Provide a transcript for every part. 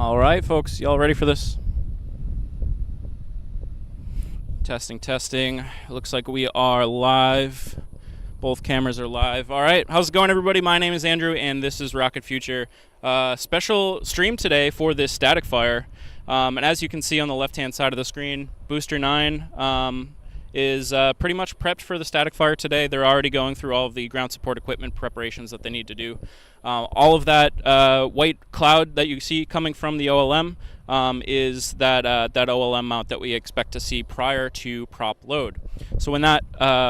All right, folks, y'all ready for this? Testing, testing. Looks like we are live. Both cameras are live. All right, how's it going, everybody? My name is Andrew, and this is Rocket Future. Special stream today for this static fire. And as you can see on the left-hand side of the screen, Booster 9 is pretty much prepped for the static fire today. They're already going through all of the ground support equipment preparations that they need to do. All of that white cloud that you see coming from the OLM is that OLM mount that we expect to see prior to prop load. So when that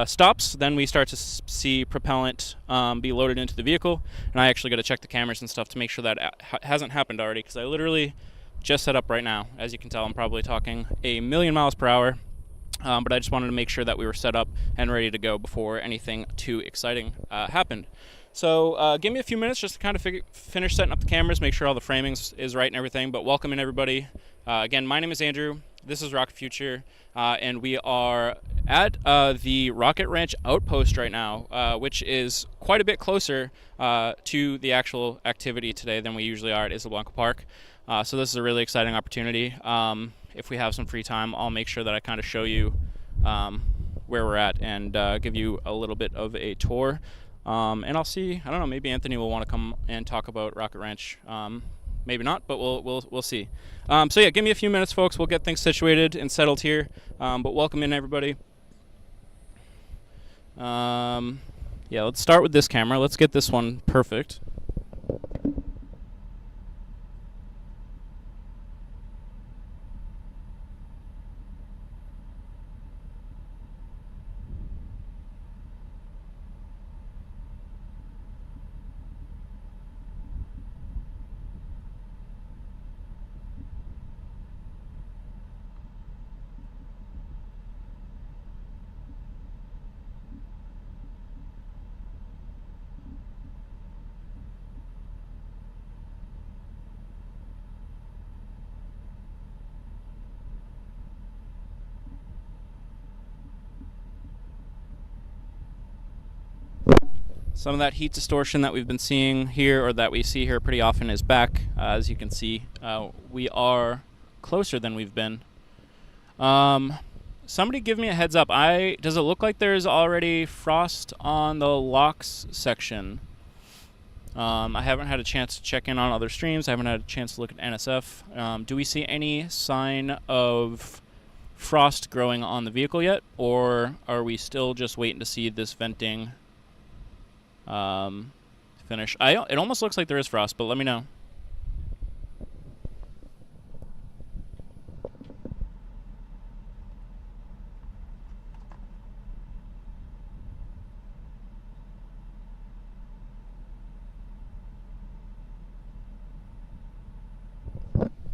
stops, then we start to see propellant be loaded into the vehicle. And I actually got to check the cameras and stuff to make sure that hasn't happened already, because I literally just set up right now. As you can tell, I'm probably talking a million miles per hour. But I just wanted to make sure that we were set up and ready to go before anything too exciting happened. So give me a few minutes just to kind of finish setting up the cameras, make sure all the framing is right and everything. But welcome in, everybody. Again, my name is Andrew. This is Rocket Future, and we are at the Rocket Ranch Outpost right now, which is quite a bit closer to the actual activity today than we usually are at Isla Blanca Park. So this is a really exciting opportunity. If we have some free time, I'll make sure that I kind of show you where we're at and give you a little bit of a tour. And I'll see. I don't know. Maybe Anthony will want to come and talk about Rocket Ranch. Maybe not, but we'll see. So yeah, give me a few minutes, folks. We'll get things situated and settled here. But welcome in, everybody. Yeah, let's start with this camera. Let's get this one perfect. Some of that heat distortion that we've been seeing here, or that we see here pretty often, is back. As you can see, we are closer than we've been. Somebody give me a heads up. Does it look like there's already frost on the locks section? I haven't had a chance to check in on other streams. I haven't had a chance to look at NSF. Do we see any sign of frost growing on the vehicle yet? Or are we still just waiting to see this venting finish? It almost looks like there is frost, but let me know.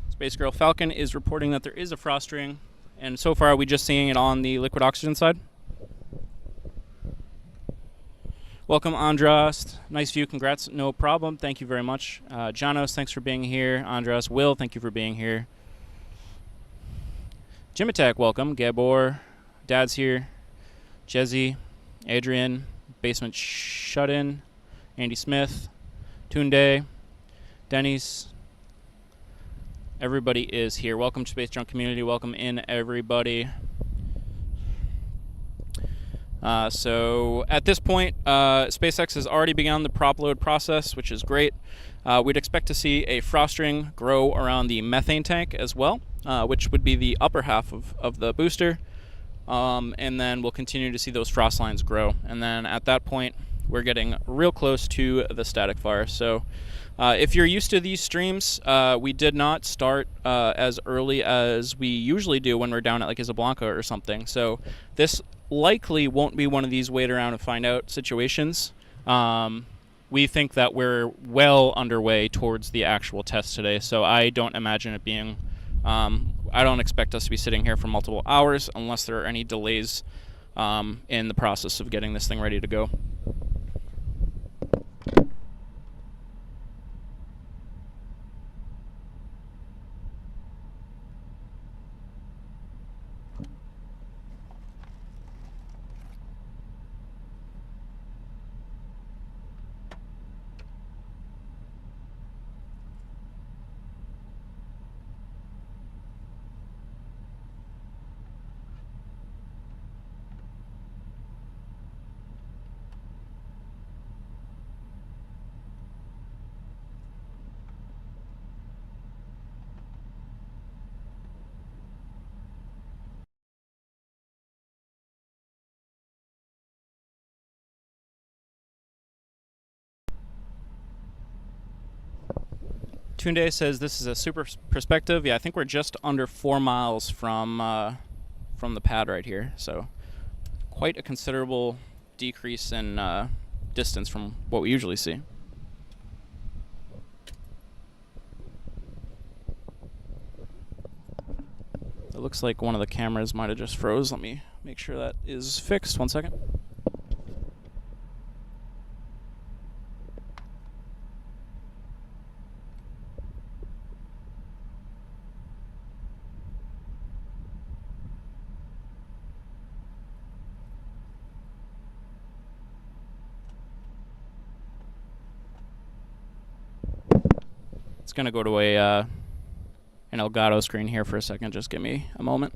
Space Girl Falcon is reporting that there is a frost ring, and so far are we just seeing it on the liquid oxygen side? Welcome, Andras. Nice view. Congrats. No problem. Thank you very much. Janos, thanks for being here. Andras, Will, thank you for being here. Jim Attack, welcome. Gabor, Dad's here. Jezzy, Adrian, Basement Shut-In, Andy Smith, Tunde, Denny's. Everybody is here. Welcome to Space Junk Community. Welcome in, everybody. So at this point, SpaceX has already begun the prop load process, which is great. We'd expect to see a frost ring grow around the methane tank as well, which would be the upper half of the booster. And then we'll continue to see those frost lines grow. And then at that point, we're getting real close to the static fire. So if you're used to these streams, we did not start as early as we usually do when we're down at like Isla Blanca or something. So this likely won't be one of these wait around and find out situations. We think that we're well underway towards the actual test today, so I don't imagine it being, I don't expect us to be sitting here for multiple hours unless there are any delays in the process of getting this thing ready to go. Tunde says this is a super perspective. Yeah, I think we're just under 4 miles from the pad right here. So quite a considerable decrease in distance from what we usually see. It looks like one of the cameras might have just froze. Let me make sure that is fixed. 1 second. It's going to go to an Elgato screen here for a second. Just give me a moment.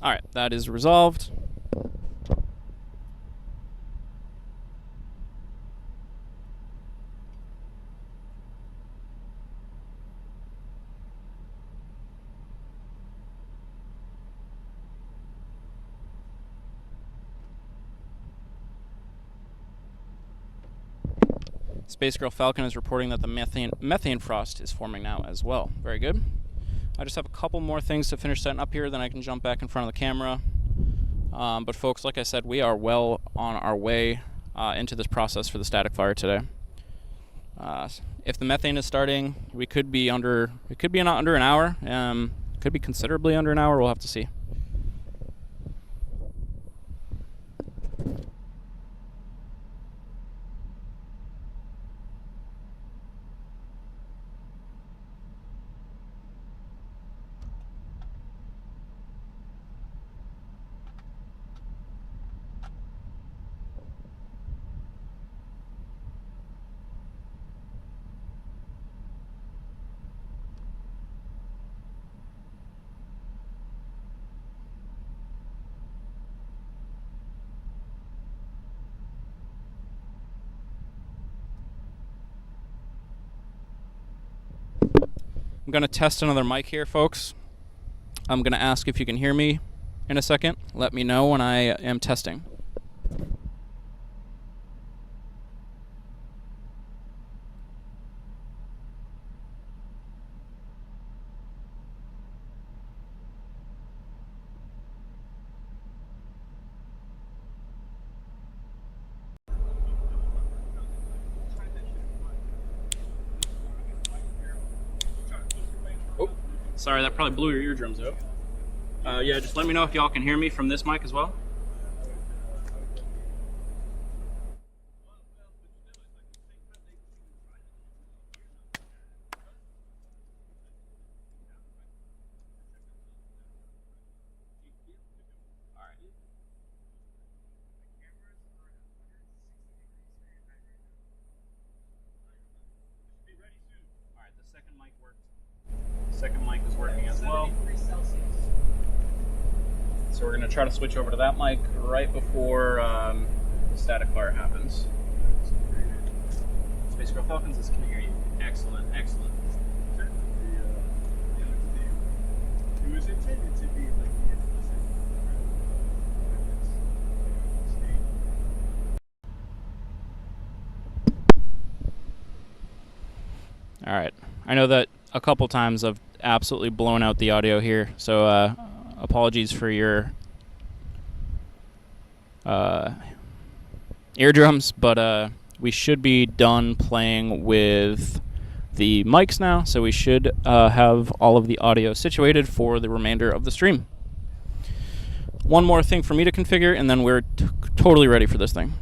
All right, that is resolved. Space Girl Falcon is reporting that the methane frost is forming now as well. Very good. I just have a couple more things to finish setting up here, then I can jump back in front of the camera. But folks, like I said, we are well on our way into this process for the static fire today. If the methane is starting, we could be under an hour. Could be considerably under an hour. We'll have to see. I'm going to test another mic here, folks. I'm going to ask if you can hear me in a second. Let me know when I am testing. Sorry, that probably blew your eardrums out. Yeah, just let me know if y'all can hear me from this mic as well. Alright, the second mic worked. Second mic is working as well. So we're going to try to switch over to that mic right before the static fire happens. Space Girl Falcons, this can hear you. Excellent, excellent. It was intended to be like the implicit state. Alright, I know that a couple times I've absolutely blown out the audio here, so apologies for your eardrums, but we should be done playing with the mics now, so we should have all of the audio situated for the remainder of the stream. One more thing for me to configure, and then we're totally ready for this thing.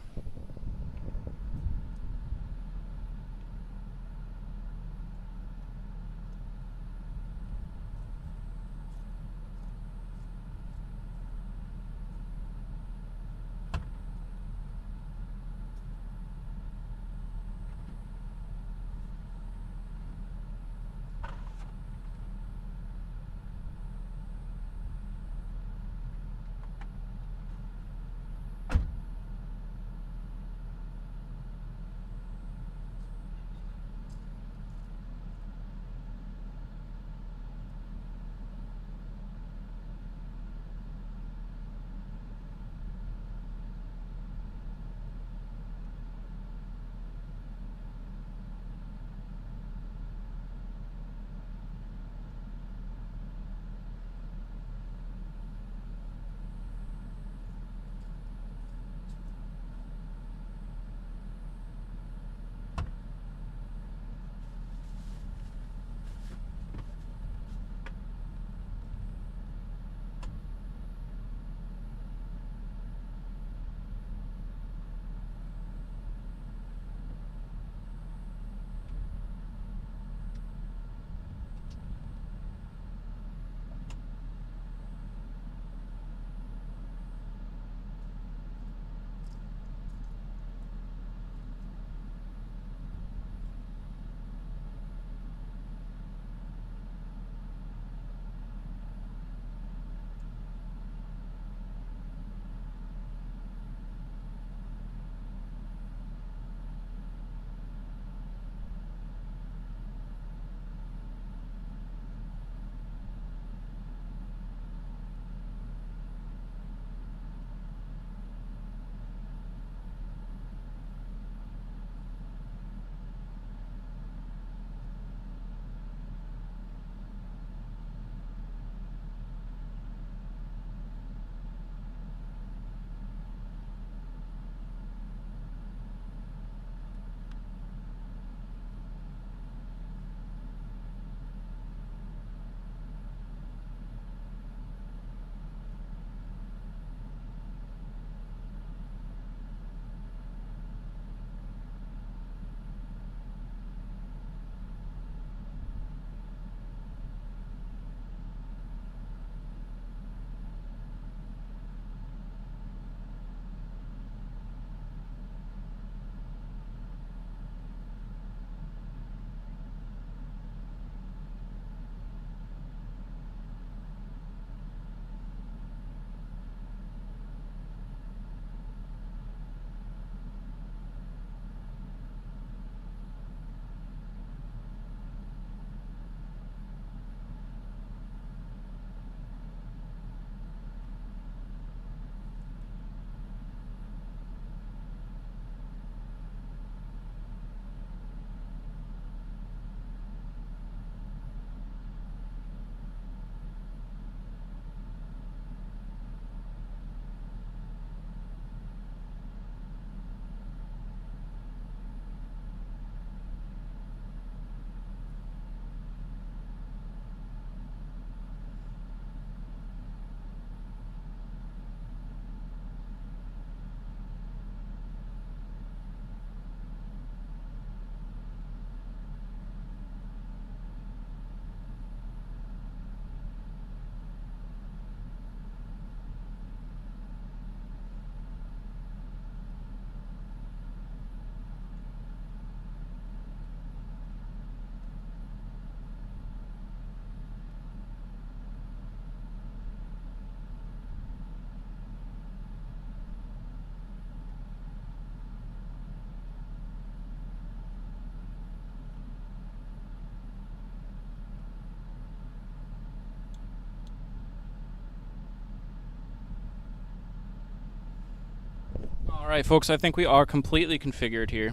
All right, folks, I think we are completely configured here.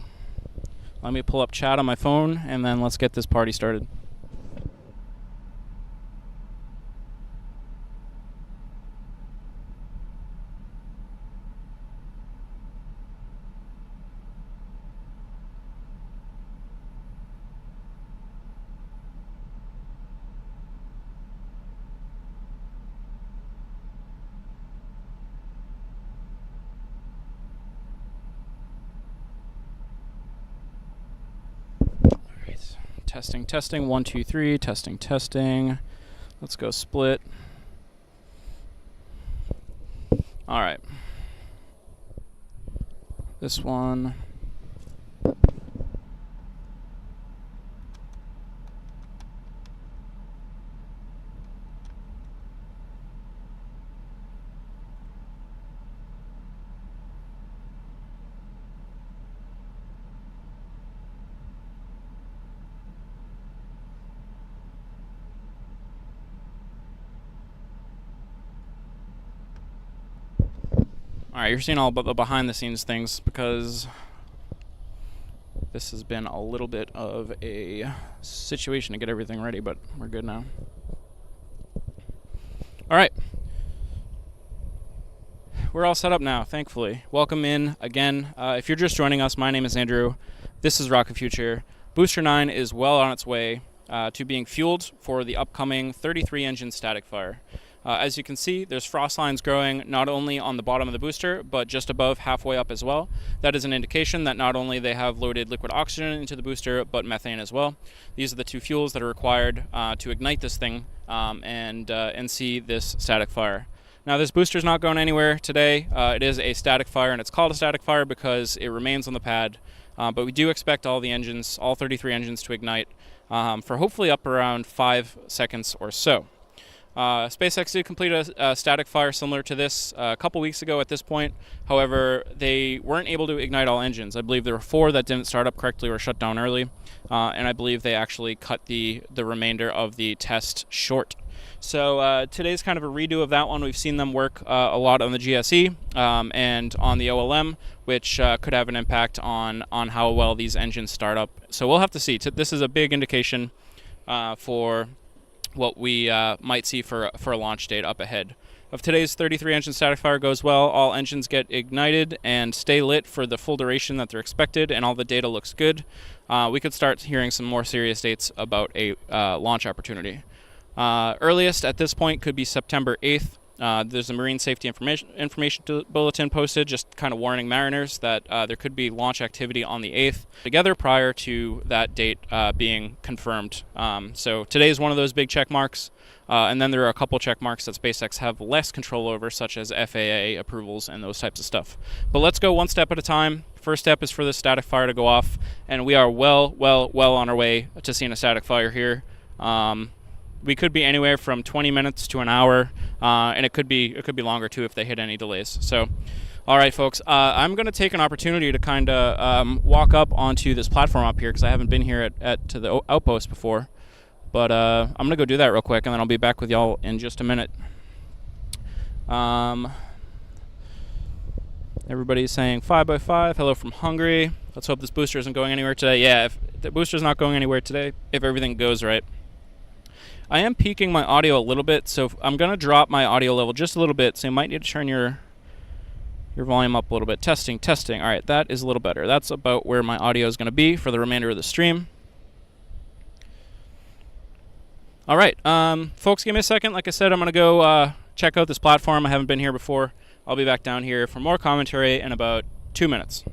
Let me pull up chat on my phone, and then let's get this party started. Testing, testing. 1, 2, 3. Testing, testing. Let's go split. All right. This one. Alright, you're seeing all but the behind the scenes things because this has been a little bit of a situation to get everything ready, but we're good now. Alright. We're all set up now, thankfully. Welcome in again. If you're just joining us, my name is Andrew. This is Rocket Future. Booster 9 is well on its way to being fueled for the upcoming 33 engine static fire. As you can see, there's frost lines growing not only on the bottom of the booster, but just above halfway up as well. That is an indication that not only they have loaded liquid oxygen into the booster, but methane as well. These are the two fuels that are required to ignite this thing and see this static fire. Now, this booster's not going anywhere today. It is a static fire, and it's called a static fire because it remains on the pad. But we do expect all the engines, all 33 engines, to ignite for hopefully up around 5 seconds or so. SpaceX did complete a static fire similar to this a couple weeks ago at this point. However, they weren't able to ignite all engines. I believe there were 4 that didn't start up correctly or shut down early, and I believe they actually cut the remainder of the test short. So today's kind of a redo of that one. We've seen them work a lot on the GSE and on the OLM, which could have an impact on how well these engines start up. So we'll have to see. This is a big indication for what we might see for a launch date up ahead. If today's 33 engine static fire goes well, all engines get ignited and stay lit for the full duration that they're expected, and all the data looks good, we could start hearing some more serious dates about a launch opportunity. Earliest at this point could be September 8th. There's a marine safety information bulletin posted, just kind of warning mariners that there could be launch activity on the 8th together prior to that date being confirmed. So today is one of those big check marks, and then there are a couple check marks that SpaceX have less control over, such as FAA approvals and those types of stuff. But let's go one step at a time. First step is for the static fire to go off, and we are well on our way to seeing a static fire here. We could be anywhere from 20 minutes to an hour, and it could be longer too if they hit any delays. So, all right, folks, I'm going to take an opportunity to kind of walk up onto this platform up here because I haven't been here to the outpost before. But I'm going to go do that real quick, and then I'll be back with y'all in just a minute. Everybody's saying 5x5. Hello from Hungary. Let's hope this booster isn't going anywhere today. Yeah, if the booster's not going anywhere today, if everything goes right. I am peaking my audio a little bit, so I'm going to drop my audio level just a little bit, so you might need to turn your volume up a little bit. Testing. All right, that is a little better. That's about where my audio is going to be for the remainder of the stream. All right, folks, give me a second. Like I said, I'm going to go check out this platform. I haven't been here before. I'll be back down here for more commentary in about 2 minutes.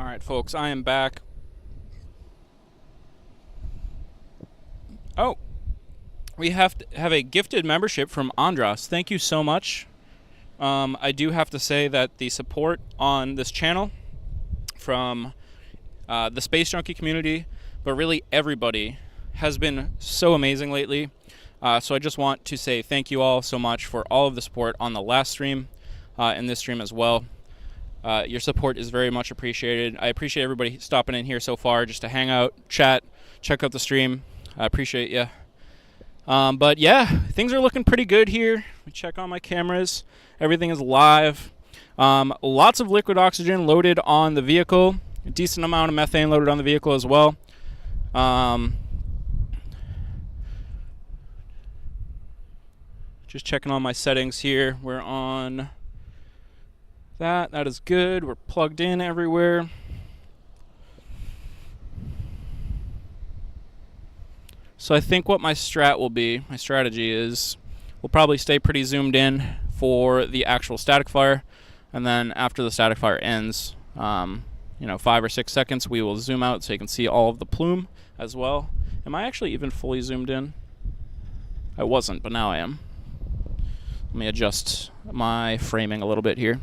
All right, folks, I am back. Oh, we have a gifted membership from Andras. Thank you so much. I do have to say that the support on this channel from the Space Junkie community, but really everybody, has been so amazing lately. So I just want to say thank you all so much for all of the support on the last stream and this stream as well. Your support is very much appreciated. I appreciate everybody stopping in here so far just to hang out, chat, check out the stream. I appreciate you. But yeah, things are looking pretty good here. Let me check on my cameras. Everything is live. Lots of liquid oxygen loaded on the vehicle. A decent amount of methane loaded on the vehicle as well. Just checking on my settings here. We're on that. That is good. We're plugged in everywhere. So I think what my strategy is, we'll probably stay pretty zoomed in for the actual static fire, and then after the static fire ends, 5 or 6 seconds, we will zoom out so you can see all of the plume as well. Am I actually even fully zoomed in? I wasn't, but now I am. Let me adjust my framing a little bit here.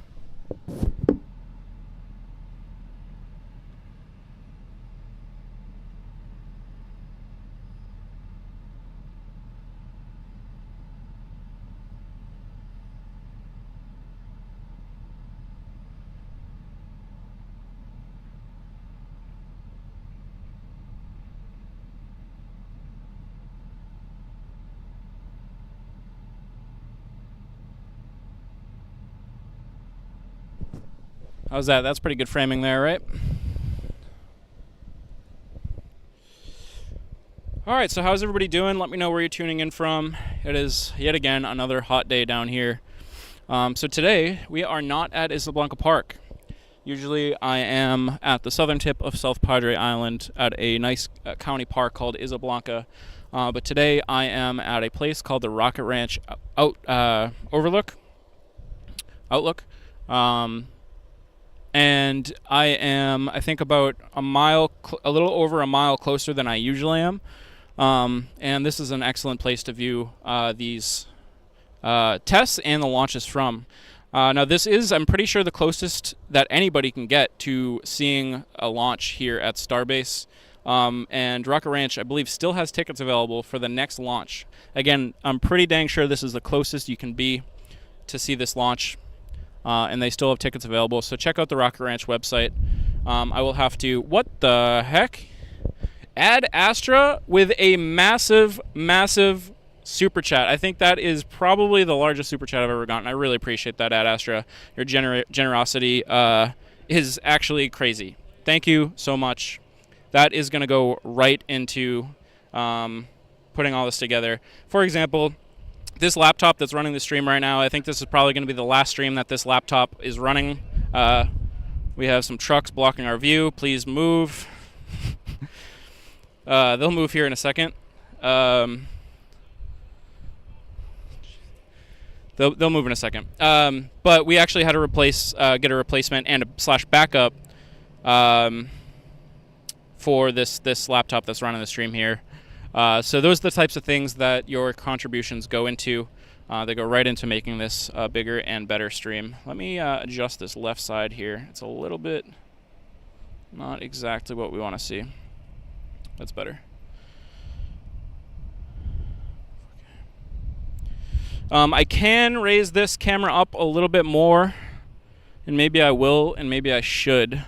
How's that? That's pretty good framing there, right? All right, so how's everybody doing? Let me know where you're tuning in from. It is, yet again, another hot day down here. So today, we are not at Isla Blanca Park. Usually, I am at the southern tip of South Padre Island at a nice county park called Isla Blanca. But today, I am at a place called the Rocket Ranch Outlook. And I am, I think, about a little over a mile closer than I usually am. And this is an excellent place to view these tests and the launches from. Now, this is, I'm pretty sure, the closest that anybody can get to seeing a launch here at Starbase. And Rocket Ranch, I believe, still has tickets available for the next launch. Again, I'm pretty dang sure this is the closest you can be to see this launch. And they still have tickets available, so check out the Rocket Ranch website. I will have to, what the heck? Ad Astra with a massive, massive super chat. I think that is probably the largest super chat I've ever gotten. I really appreciate that, Ad Astra. Your generosity is actually crazy. Thank you so much. That is going to go right into putting all this together. For example, this laptop that's running the stream right now, I think this is probably going to be the last stream that this laptop is running. We have some trucks blocking our view. Please move. They'll move here in a second. They'll move in a second. But we actually had to get a replacement and a /backup for this laptop that's running the stream here. So those are the types of things that your contributions go into. They go right into making this a bigger and better stream. Let me adjust this left side here. It's a little bit not exactly what we want to see. That's better. I can raise this camera up a little bit more, and maybe I will, and maybe I should,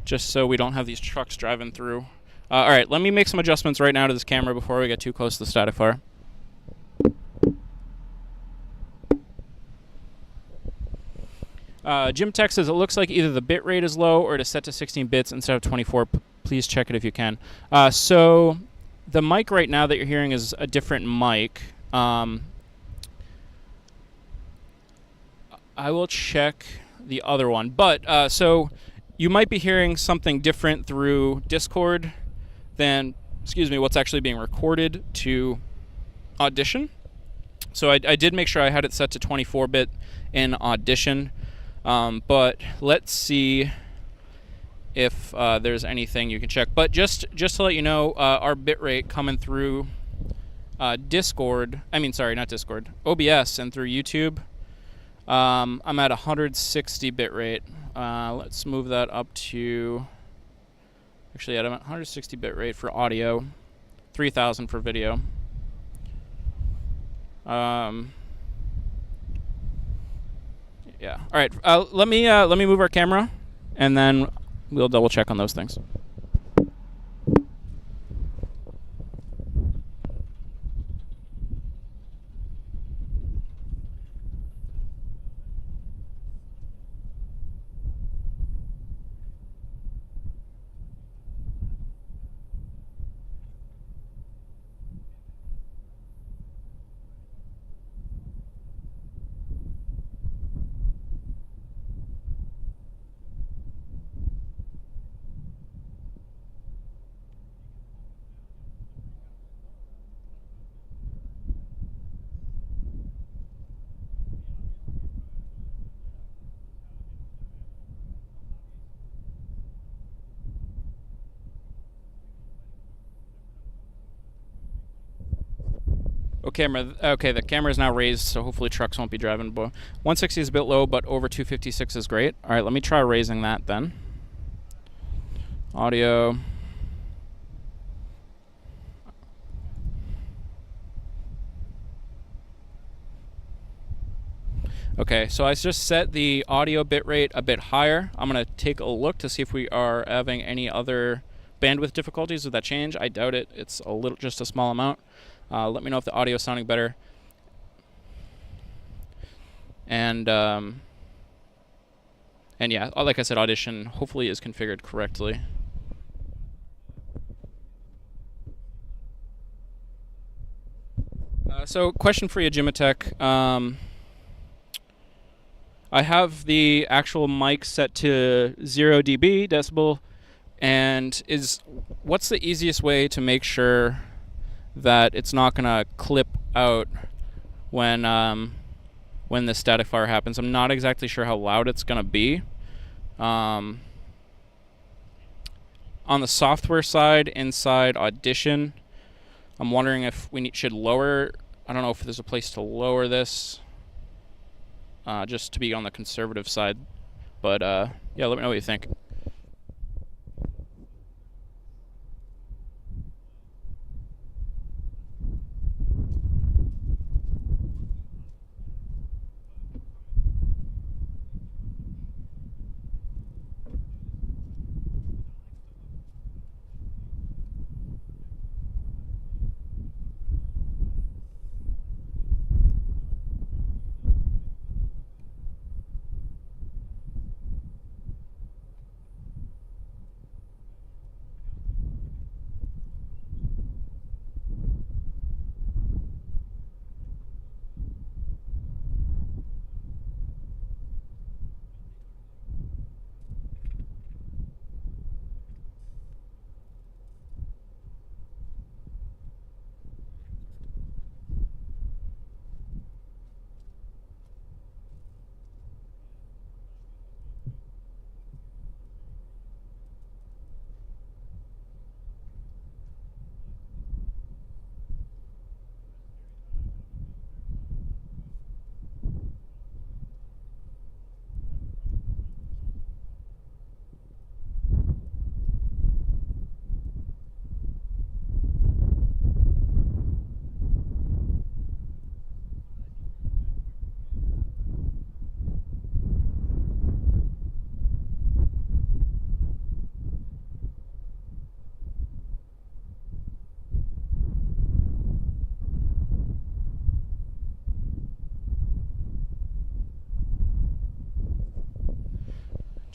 just so we don't have these trucks driving through. All right, let me make some adjustments right now to this camera before we get too close to the static fire. Jim Tech says, it looks like either the bit rate is low or it is set to 16 bits instead of 24. Please check it if you can. So the mic right now that you're hearing is a different mic. I will check the other one. But so you might be hearing something different through Discord than, what's actually being recorded to Audition. So I did make sure I had it set to 24-bit in Audition. But let's see if there's anything you can check. But just to let you know, our bitrate coming through Discord, I mean, sorry, not Discord, OBS and through YouTube, I'm at 160 bitrate. Let's move that up to, actually, I'm at 160 bitrate for audio, 3000 for video. Yeah. All right. Let me move our camera, and then we'll double check on those things. Okay, the camera is now raised, so hopefully trucks won't be driving. 160 is a bit low, but over 256 is great. All right, let me try raising that then. Audio. Okay, so I just set the audio bitrate a bit higher. I'm going to take a look to see if we are having any other bandwidth difficulties with that change. I doubt it. It's just a small amount. Let me know if the audio is sounding better. And yeah, like I said, Audition hopefully is configured correctly. So question for you, Jimatech. I have the actual mic set to 0 dB decibel, and what's the easiest way to make sure that it's not gonna clip out when the static fire happens? I'm not exactly sure how loud it's gonna be. On the software side, inside Audition, I'm wondering if we should lower. I don't know if there's a place to lower this, just to be on the conservative side. But yeah, let me know what you think.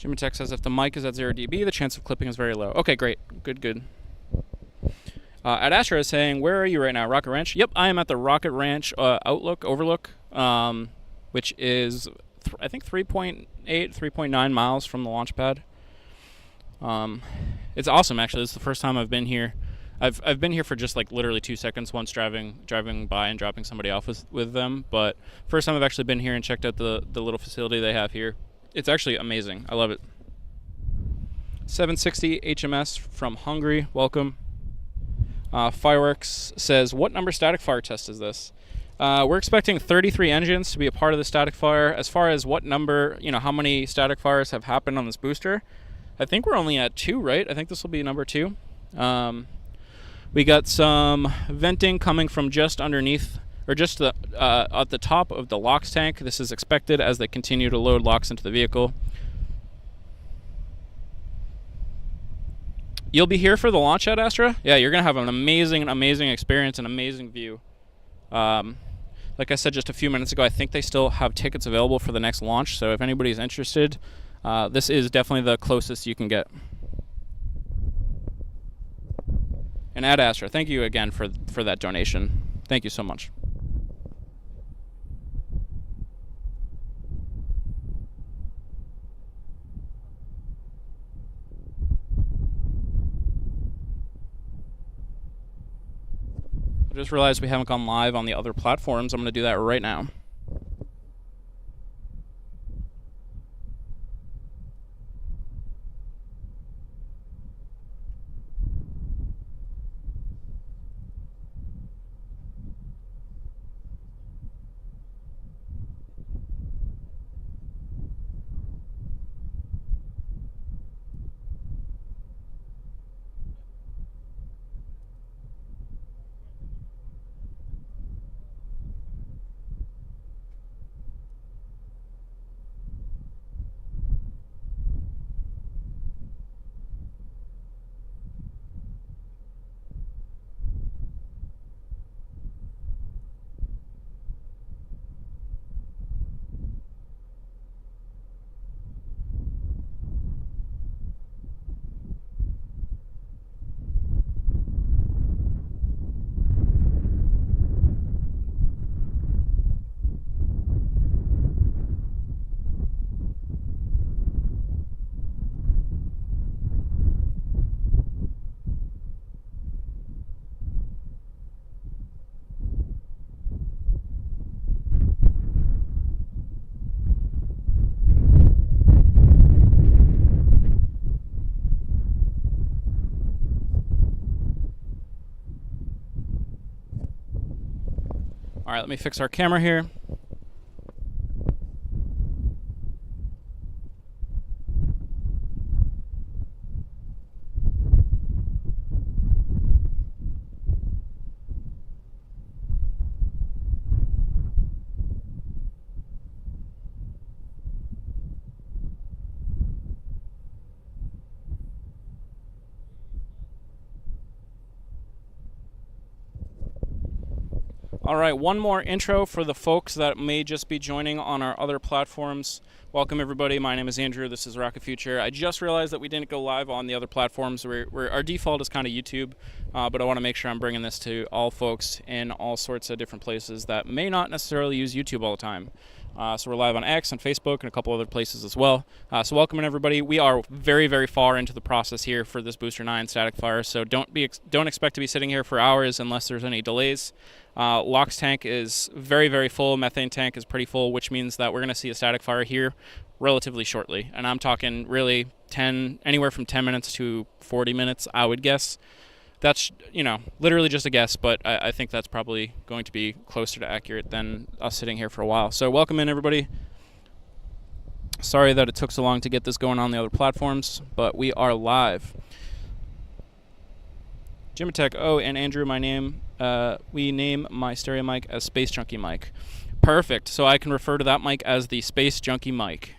Jimmy Tech says if the mic is at 0 dB, the chance of clipping is very low. Okay, great. Good. Ad Astra is saying, where are you right now? Rocket Ranch? Yep, I am at the Rocket Ranch Overlook, which is, I think, 3.8, 3.9 miles from the launch pad. It's awesome, actually. This is the first time I've been here. I've been here for just like literally 2 seconds once driving by and dropping somebody off with them, but first time I've actually been here and checked out the little facility they have here. It's actually amazing. I love it. 760 HMS from Hungary, welcome. Fireworks says, what number static fire test is this? We're expecting 33 engines to be a part of the static fire. As far as what number, how many static fires have happened on this booster, I think we're only at 2, right? I think this will be number 2. We got some venting coming from just underneath, or just at the top of the LOX tank. This is expected as they continue to load LOX into the vehicle. You'll be here for the launch at Astra? Yeah, you're going to have an amazing experience, an amazing view. Like I said just a few minutes ago, I think they still have tickets available for the next launch, so if anybody's interested, this is definitely the closest you can get. And Ad Astra, thank you again for that donation. Thank you so much. I just realized we haven't gone live on the other platforms. I'm going to do that right now. All right, let me fix our camera here. All right, one more intro for the folks that may just be joining on our other platforms. Welcome, everybody. My name is Andrew. This is Rocket Future. I just realized that we didn't go live on the other platforms. Our default is kind of YouTube, but I want to make sure I'm bringing this to all folks in all sorts of different places that may not necessarily use YouTube all the time. So we're live on X and Facebook and a couple other places as well. So welcome, everybody. We are very, very far into the process here for this Booster 9 static fire, so don't expect to be sitting here for hours unless there's any delays. LOX tank is very, very full. Methane tank is pretty full, which means that we're going to see a static fire here relatively shortly. And I'm talking really anywhere from 10 minutes to 40 minutes, I would guess. That's, literally just a guess, but I think that's probably going to be closer to accurate than us sitting here for a while. So welcome in, everybody. Sorry that it took so long to get this going on the other platforms, but we are live. Jimatech, and Andrew, we name my stereo mic as Space Junkie mic. Perfect, so I can refer to that mic as the Space Junkie mic.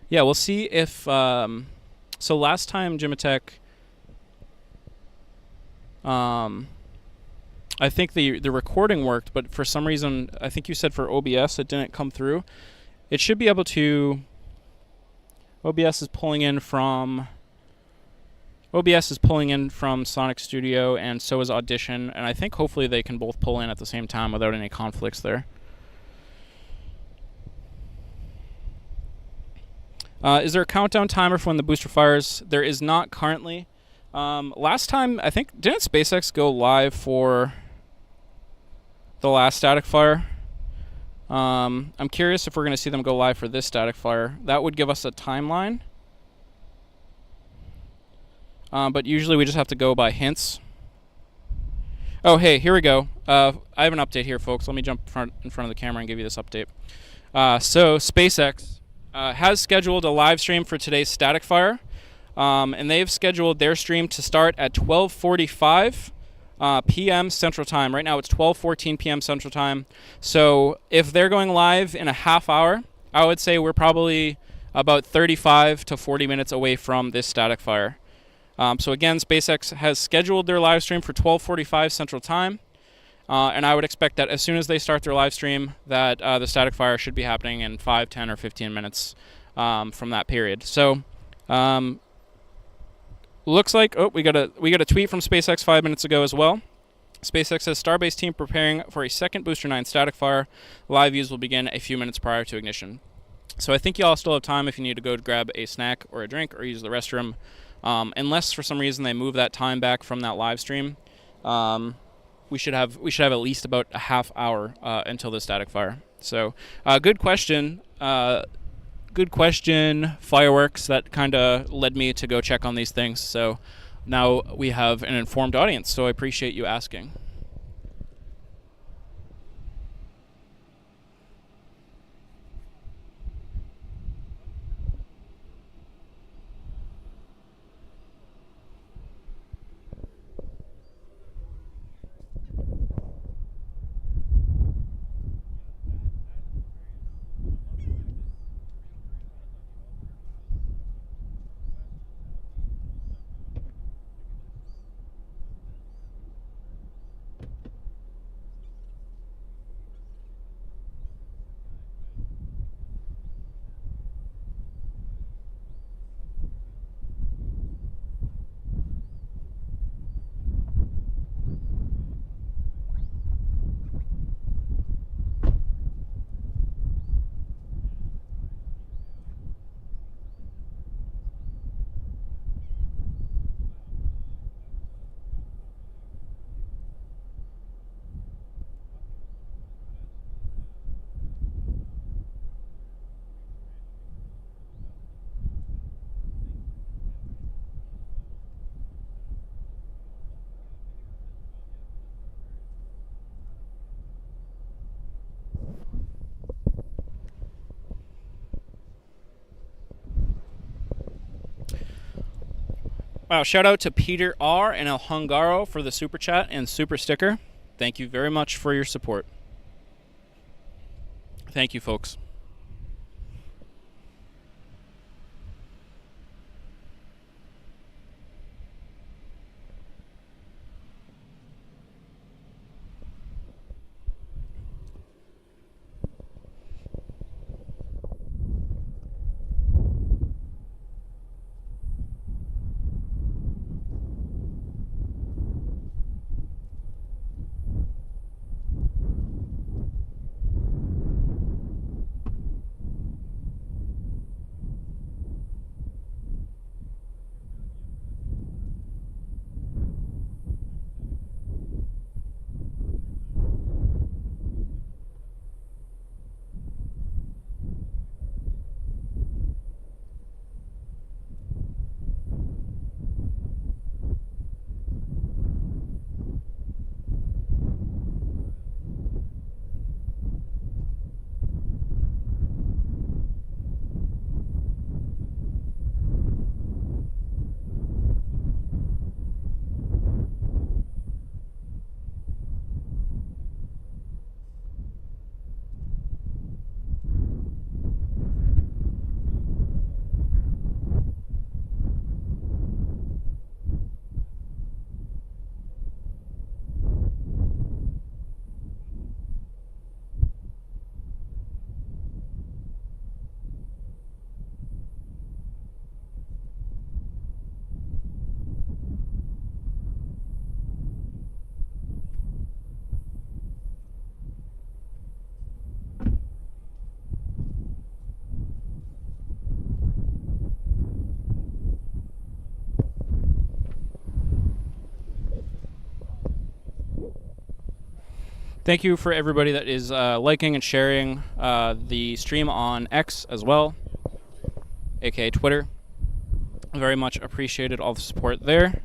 Yeah, we'll see if, so last time Jimatech, I think the recording worked, but for some reason, I think you said for OBS it didn't come through. It should be able to, OBS is pulling in from Sonic Studio, and so is Audition, and I think hopefully they can both pull in at the same time without any conflicts there. Is there a countdown timer for when the booster fires? There is not currently. Last time, I think, didn't SpaceX go live for... the last static fire. I'm curious if we're going to see them go live for this static fire. That would give us a timeline. But usually we just have to go by hints. Oh, hey, here we go. I have an update here, folks. Let me jump in front of the camera and give you this update. So SpaceX has scheduled a live stream for today's static fire. And they've scheduled their stream to start at 12:45 p.m. Central Time. Right now it's 12:14 p.m. Central Time. So if they're going live in a half hour, I would say we're probably about 35 to 40 minutes away from this static fire. So again, SpaceX has scheduled their live stream for 12:45 Central Time. And I would expect that as soon as they start their live stream, that the static fire should be happening in 5, 10, or 15 minutes from that period. So looks like we got a tweet from SpaceX 5 minutes ago as well. SpaceX says Starbase team preparing for a second Booster 9 static fire. Live views will begin a few minutes prior to ignition. So I think you all still have time if you need to go grab a snack or a drink or use the restroom. Unless for some reason they move that time back from that live stream, we should have at least about a half hour until the static fire. So good question. Good question, Fireworks. That kind of led me to go check on these things. So now we have an informed audience, so I appreciate you asking. Wow, shout out to Peter R. and El Hungaro for the super chat and super sticker. Thank you very much for your support. Thank you, folks. Thank you for everybody that is liking and sharing the stream on X as well, aka Twitter. Very much appreciated all the support there.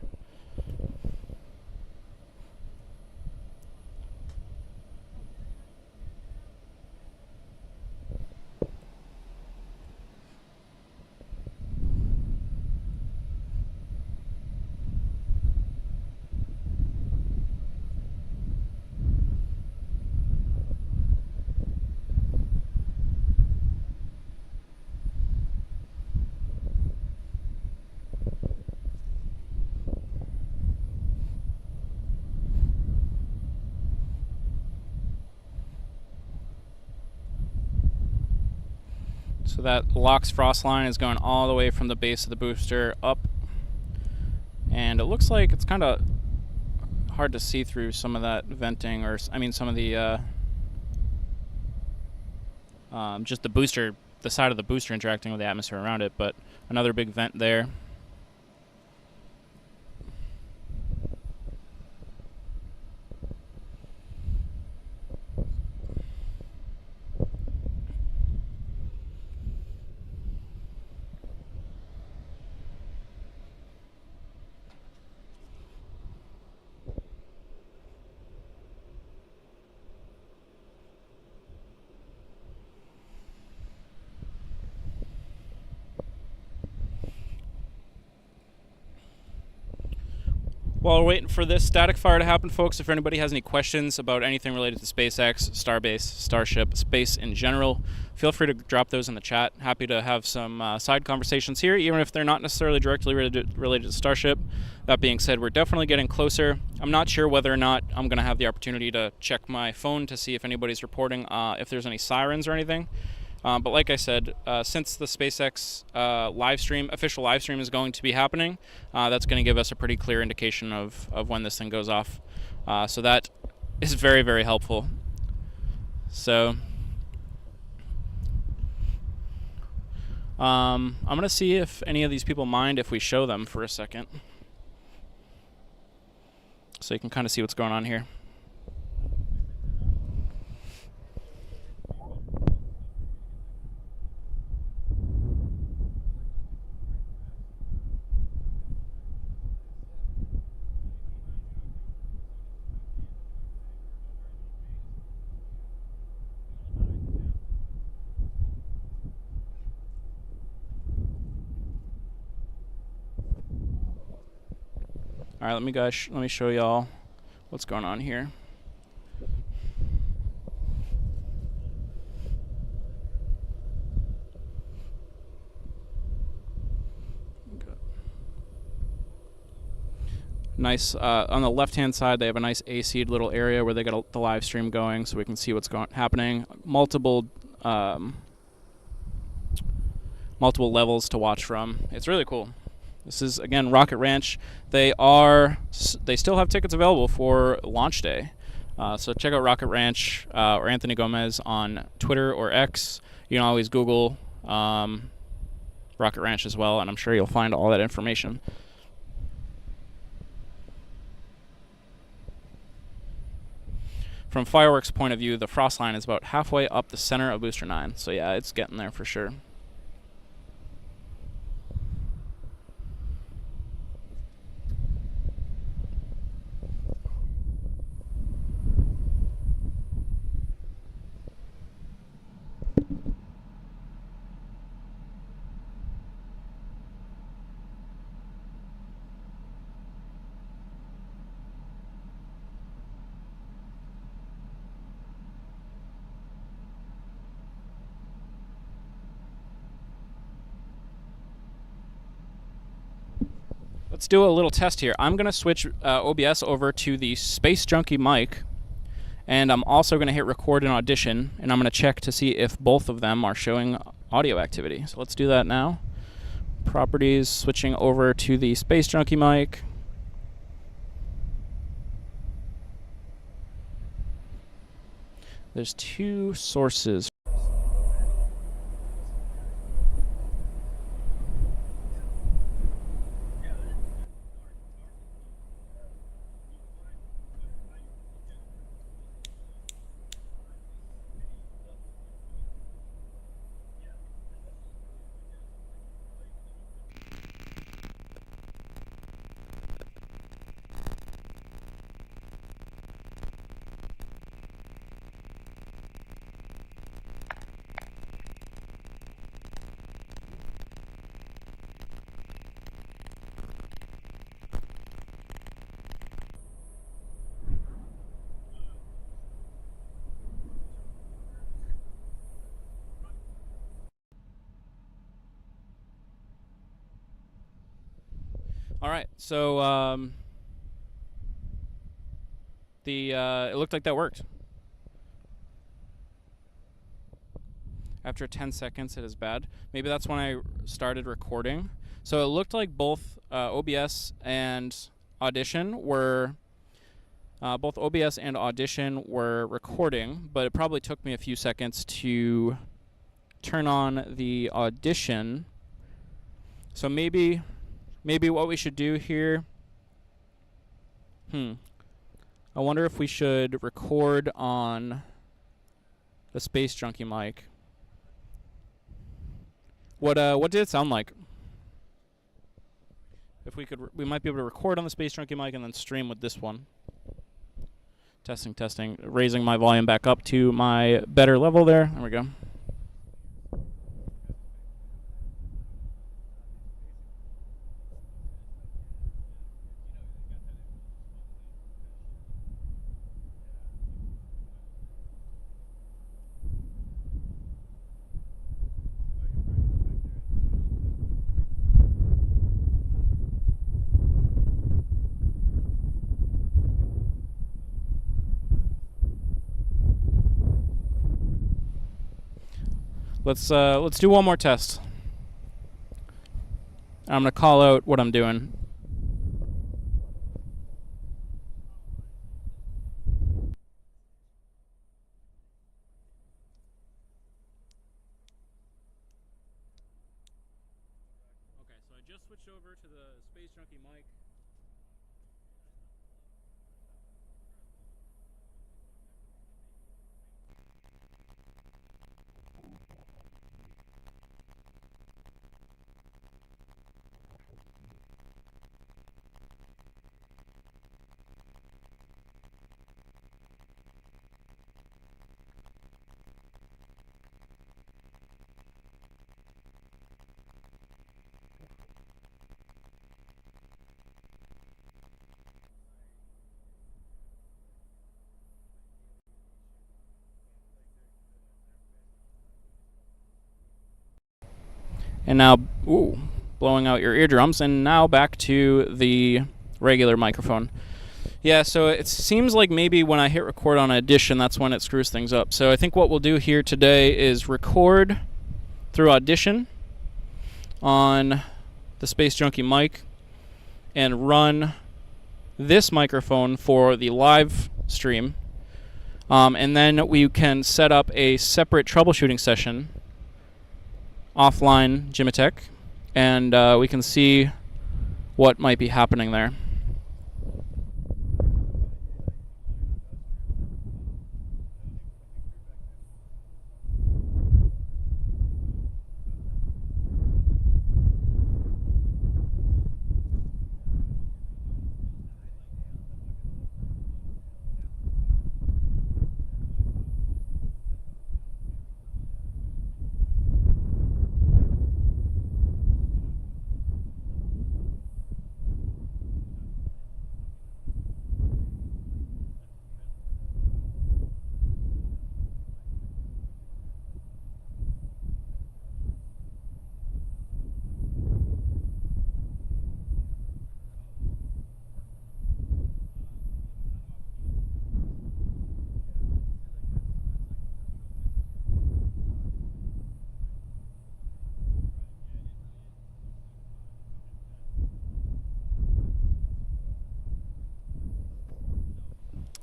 So that LOX frost line is going all the way from the base of the booster up. And it looks like it's kind of hard to see through some of that venting, or I mean some of the just the booster, the side of the booster interacting with the atmosphere around it, but another big vent there. While we're waiting for this static fire to happen, folks, if anybody has any questions about anything related to SpaceX, Starbase, Starship, space in general, feel free to drop those in the chat. Happy to have some side conversations here, even if they're not necessarily directly related to Starship. That being said, we're definitely getting closer. I'm not sure whether or not I'm going to have the opportunity to check my phone to see if anybody's reporting if there's any sirens or anything. But like I said, since the SpaceX official live stream is going to be happening, that's going to give us a pretty clear indication of when this thing goes off. So that is very, very helpful. So I'm going to see if any of these people mind if we show them for a second, so you can kind of see what's going on here. All right, let me show y'all what's going on here. Nice, on the left-hand side, they have a nice AC'd little area where they got the live stream going, so we can see what's happening. Multiple levels to watch from. It's really cool. This is, again, Rocket Ranch. They still have tickets available for launch day. So check out Rocket Ranch or Anthony Gomez on Twitter or X. You can always Google Rocket Ranch as well, and I'm sure you'll find all that information. From fireworks point of view, the frost line is about halfway up the center of Booster 9. So yeah, it's getting there for sure. Let's do a little test here. I'm going to switch OBS over to the Space Junkie mic, and I'm also going to hit record in Audition, and I'm going to check to see if both of them are showing audio activity. So let's do that now. Properties, switching over to the Space Junkie mic. There's two sources. All right, so it looked like that worked. After 10 seconds, it is bad. Maybe that's when I started recording. So it looked like both OBS and Audition were recording, but it probably took me a few seconds to turn on the Audition. So maybe what we should do here. I wonder if we should record on the Space Junkie mic. What did it sound like? If we might be able to record on the Space Junkie mic and then stream with this one. Testing. Raising my volume back up to my better level there. There we go. Let's do one more test. I'm gonna call out what I'm doing. Okay, so I just switched over to the Space Junkie mic. And now, blowing out your eardrums. And now back to the regular microphone. Yeah, so it seems like maybe when I hit record on Audition, that's when it screws things up. So I think what we'll do here today is record through Audition on the Space Junkie mic and run this microphone for the live stream. And then we can set up a separate troubleshooting session offline Gimatech, and we can see what might be happening there.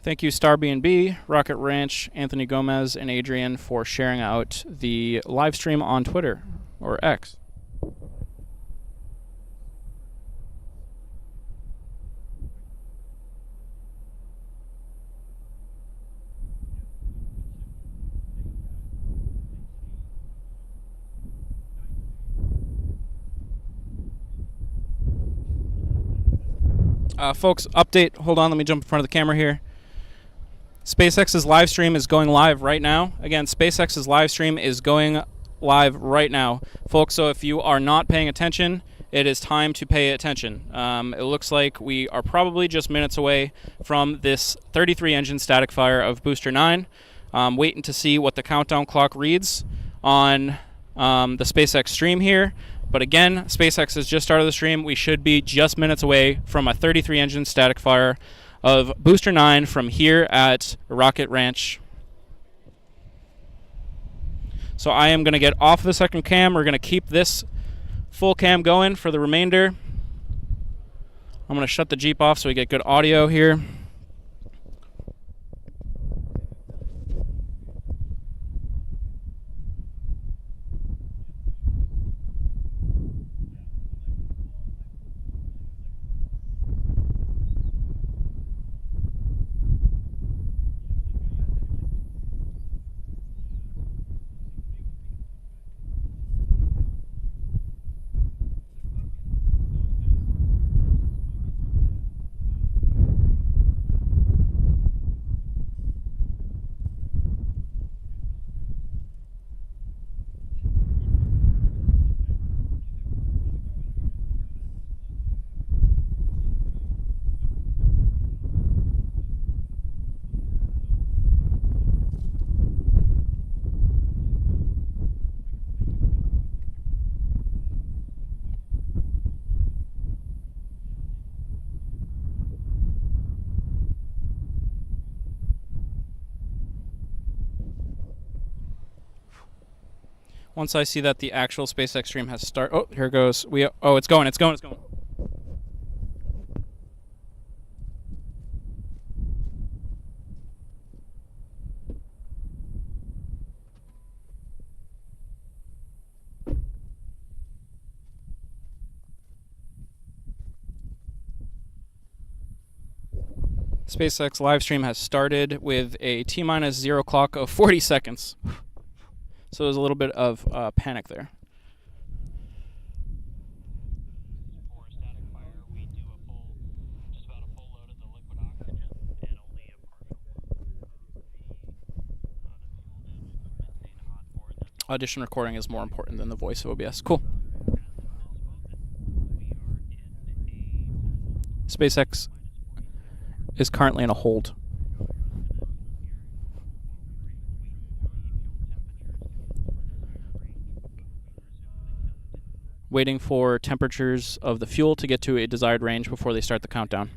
Thank you, Starbase, Rocket Ranch, Anthony Gomez, and Adrian for sharing out the live stream on Twitter, or X. Folks, update. Hold on, let me jump in front of the camera here. SpaceX's live stream is going live right now. Again, SpaceX's live stream is going live right now. Folks, so if you are not paying attention, it is time to pay attention. It looks like we are probably just minutes away from this 33-engine static fire of Booster 9. Waiting to see what the countdown clock reads on the SpaceX stream here. But again, SpaceX has just started the stream. We should be just minutes away from a 33 engine static fire of Booster 9 from here at Rocket Ranch. So I am going to get off the second cam. We're going to keep this full cam going for the remainder. I'm going to shut the Jeep off so we get good audio here. Once I see that the actual SpaceX stream has started, oh, here it goes. It's going. SpaceX live stream has started with a T-minus 0 clock of 40 seconds. So there's a little bit of panic there. For a static fire, we do just about a full load of the liquid oxygen and only a partial load of the fuel to maintain a hot board. Audition recording is more important than the voice of OBS. Cool. SpaceX is currently in a hold. Waiting for temperatures of the fuel to get to a desired range before they start the countdown.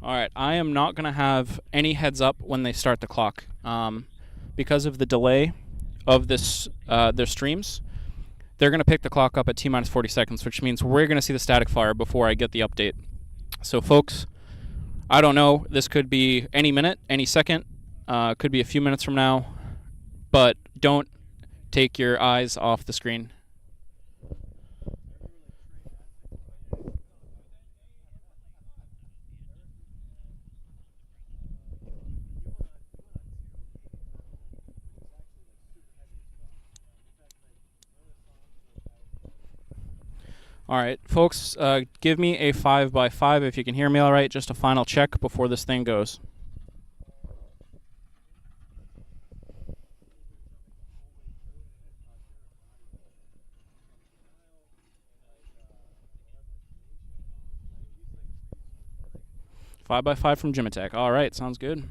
Alright, I am not going to have any heads up when they start the clock. Because of the delay of this their streams, they're going to pick the clock up at T-minus 40 seconds, which means we're going to see the static fire before I get the update. So folks, I don't know, this could be any minute, any second. Could be a few minutes from now, but don't take your eyes off the screen. All right, folks, give me a 5x5 if you can hear me all right. Just a final check before this thing goes. Five by five from Gym Attack. All right, sounds good.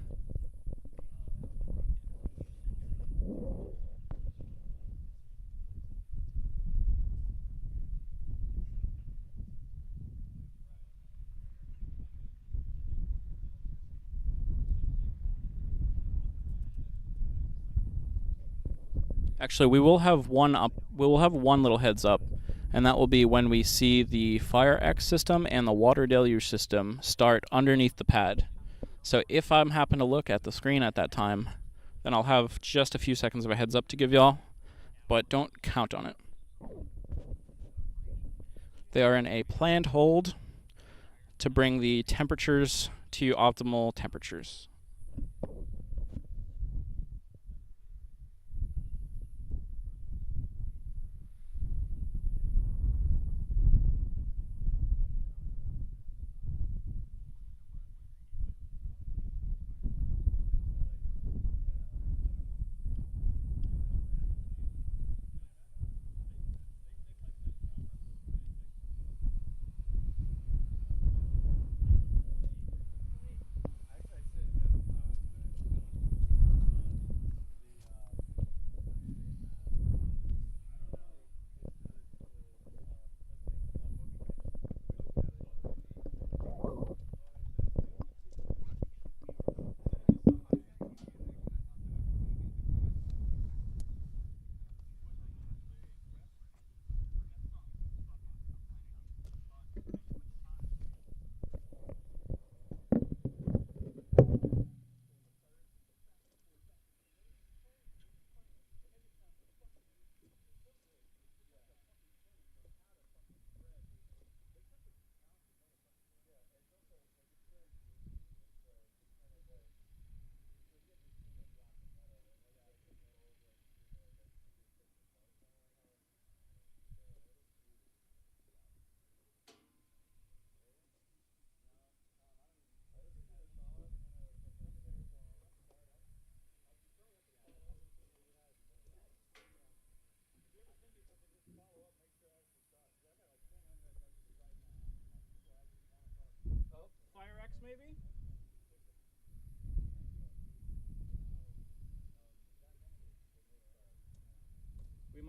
Actually, we will have one up. We will have one little heads up, and that will be when we see the Fire X system and the Water Deluge system start underneath the pad. So if I'm happen to look at the screen at that time, then I'll have just a few seconds of a heads up to give y'all, but don't count on it. They are in a planned hold to bring the temperatures to optimal temperatures.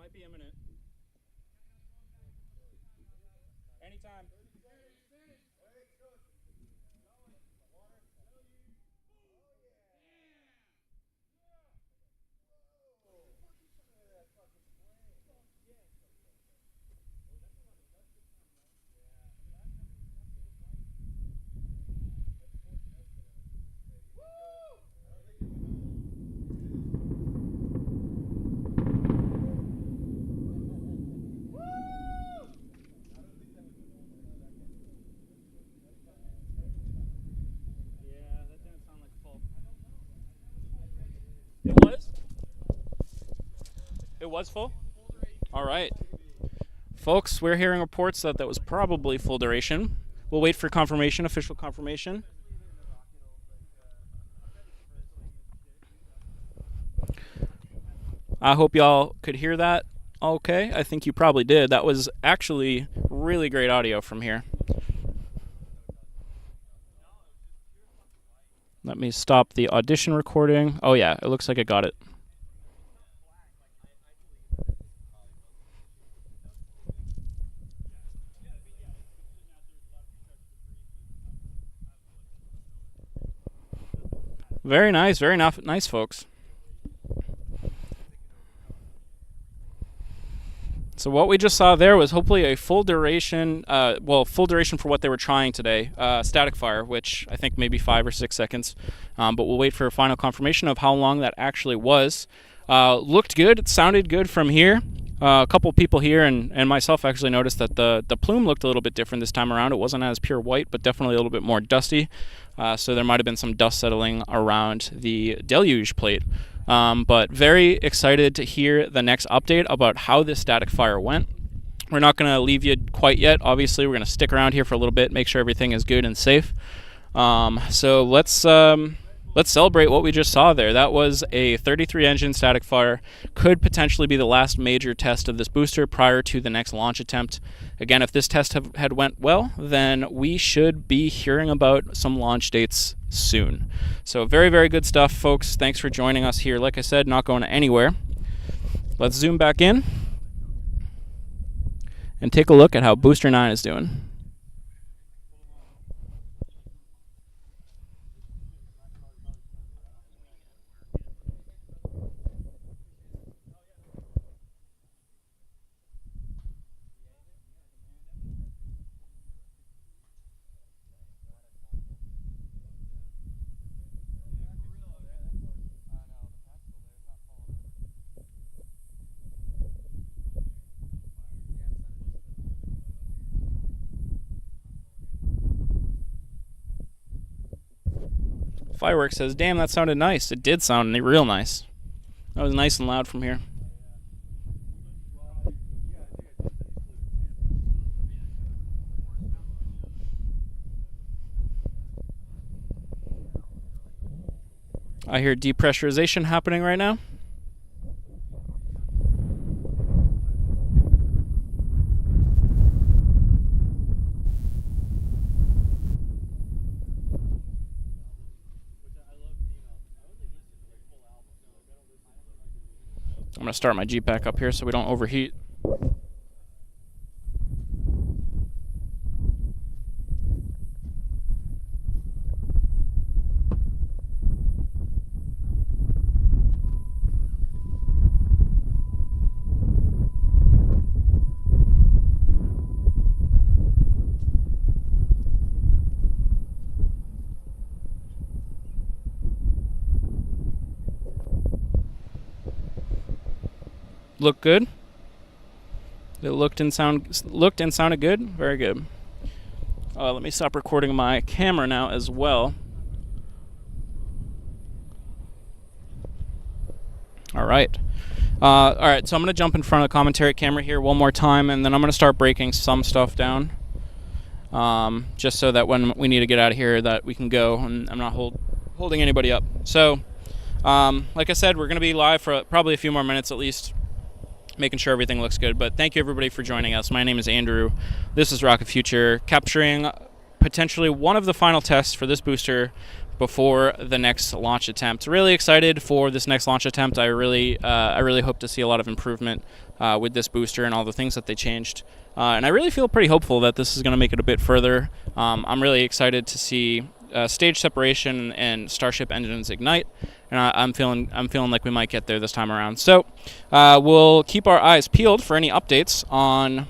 Might be imminent. Anytime. It was? It was full? All right. Folks, we're hearing reports that that was probably full duration. We'll wait for confirmation, official confirmation. I hope y'all could hear that okay. I think you probably did. That was actually really great audio from here. Let me stop the audition recording. Oh yeah, it looks like it got it. Very nice, nice, folks. So what we just saw there was hopefully a full duration, full duration for what they were trying today, static fire, which I think maybe 5 or 6 seconds. But we'll wait for a final confirmation of how long that actually was. Looked good. It sounded good from here. A couple people here and myself actually noticed that the plume looked a little bit different this time around. It wasn't as pure white, but definitely a little bit more dusty. So there might have been some dust settling around the deluge plate. But very excited to hear the next update about how this static fire went. We're not going to leave you quite yet. Obviously, we're going to stick around here for a little bit, make sure everything is good and safe. So let's celebrate what we just saw there. That was a 33 engine static fire. Could potentially be the last major test of this booster prior to the next launch attempt. Again, if this test had went well, then we should be hearing about some launch dates soon. So very, very good stuff, folks. Thanks for joining us here. Like I said, not going anywhere. Let's zoom back in and take a look at how Booster 9 is doing. Fireworks says, damn, that sounded nice. It did sound real nice. That was nice and loud from here. I hear depressurization happening right now. I'm going to start my Jeep back up here so we don't overheat. Look good. It looked and sounded good. Very good. Let me stop recording my camera now as well. All right. All right. So I'm going to jump in front of the commentary camera here one more time, and then I'm going to start breaking some stuff down, just so that when we need to get out of here, that we can go, and I'm not holding anybody up. So, like I said, we're going to be live for probably a few more minutes at least, making sure everything looks good. But thank you everybody for joining us. My name is Andrew. This is Rocket Future, capturing potentially one of the final tests for this booster before the next launch attempt. Really excited for this next launch attempt. I really hope to see a lot of improvement with this booster and all the things that they changed. And I really feel pretty hopeful that this is going to make it a bit further. I'm really excited to see stage separation and Starship engines ignite, and I'm feeling like we might get there this time around. So we'll keep our eyes peeled for any updates on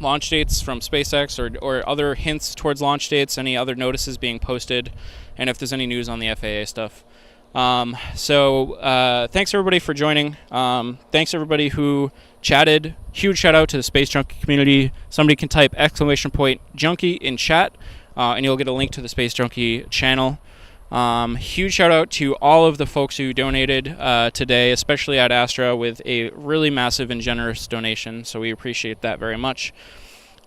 launch dates from SpaceX or other hints towards launch dates, any other notices being posted, and if there's any news on the FAA stuff. So thanks everybody for joining. Thanks everybody who chatted. Huge shout out to the Space Junkie community. Somebody can type !junkie in chat, and you'll get a link to the Space Junkie channel. Huge shout out to all of the folks who donated today, especially at Astra, with a really massive and generous donation. So we appreciate that very much.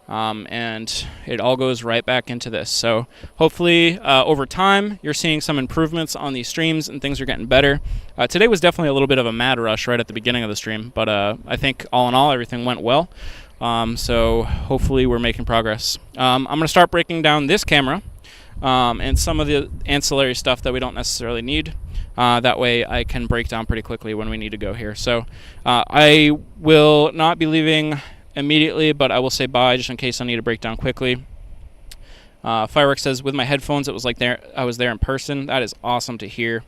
And it all goes right back into this. So hopefully over time you're seeing some improvements on these streams and things are getting better. Today was definitely a little bit of a mad rush right at the beginning of the stream, but I think all in all everything went well. So hopefully we're making progress. I'm going to start breaking down this camera and some of the ancillary stuff that we don't necessarily need. That way I can break down pretty quickly when we need to go here. So I will not be leaving immediately, but I will say bye just in case I need to break down quickly. Fireworks says, with my headphones, it was like I was there in person. That is awesome to hear.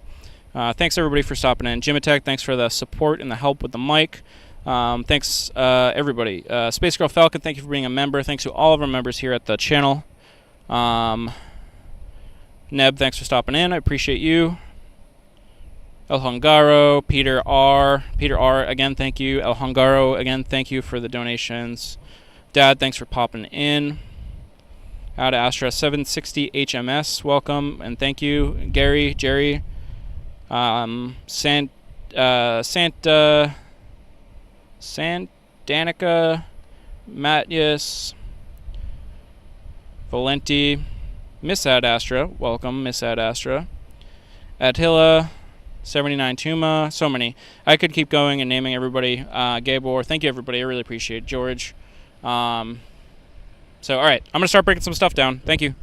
Thanks everybody for stopping in. Jimatech, thanks for the support and the help with the mic. Thanks everybody. Space Girl Falcon, thank you for being a member. Thanks to all of our members here at the channel. Neb, thanks for stopping in. I appreciate you. El Hungaro, Peter R, again, thank you. El Hungaro, again, thank you for the donations. Dad, thanks for popping in. Out of Astra 760 HMS, welcome and thank you. Gary, Jerry, Santanica, Matthias, Valenti, Miss Ad Astra, welcome, Miss Ad Astra. Attila, 79 Tuma, so many. I could keep going and naming everybody. Gabor, thank you everybody. I really appreciate it. George. So, all right, I'm going to start breaking some stuff down. Thank you.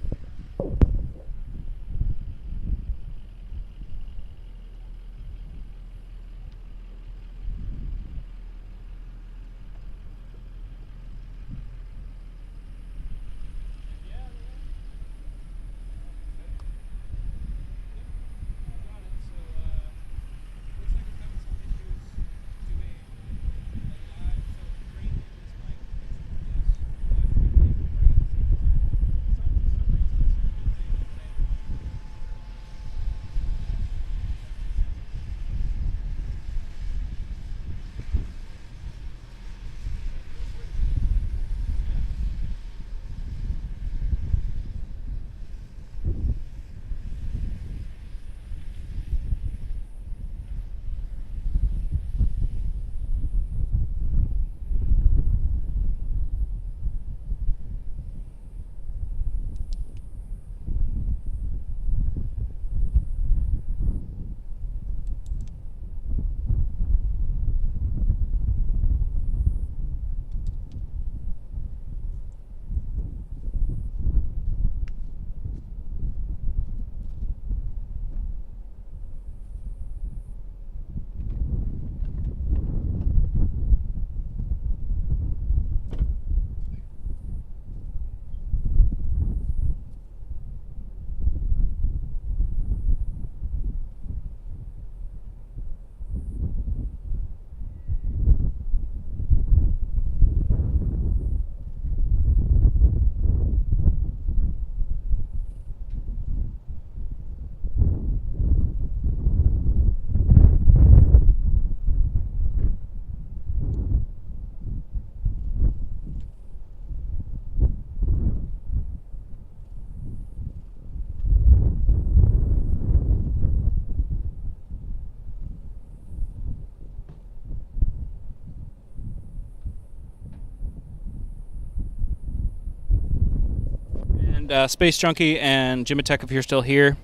Space Junkie and Jimatech, if you're still here,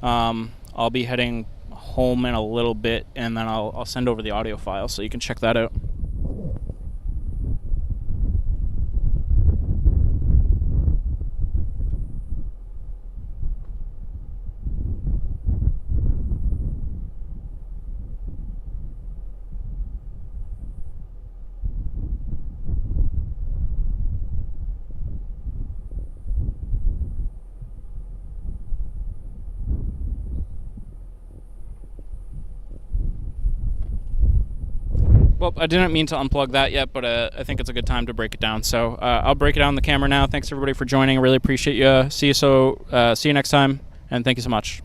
I'll be heading home in a little bit, and then I'll send over the audio file so you can check that out. Well, I didn't mean to unplug that yet, but I think it's a good time to break it down. So I'll break it down on the camera now. Thanks everybody for joining. I really appreciate you. See you next time, and thank you so much.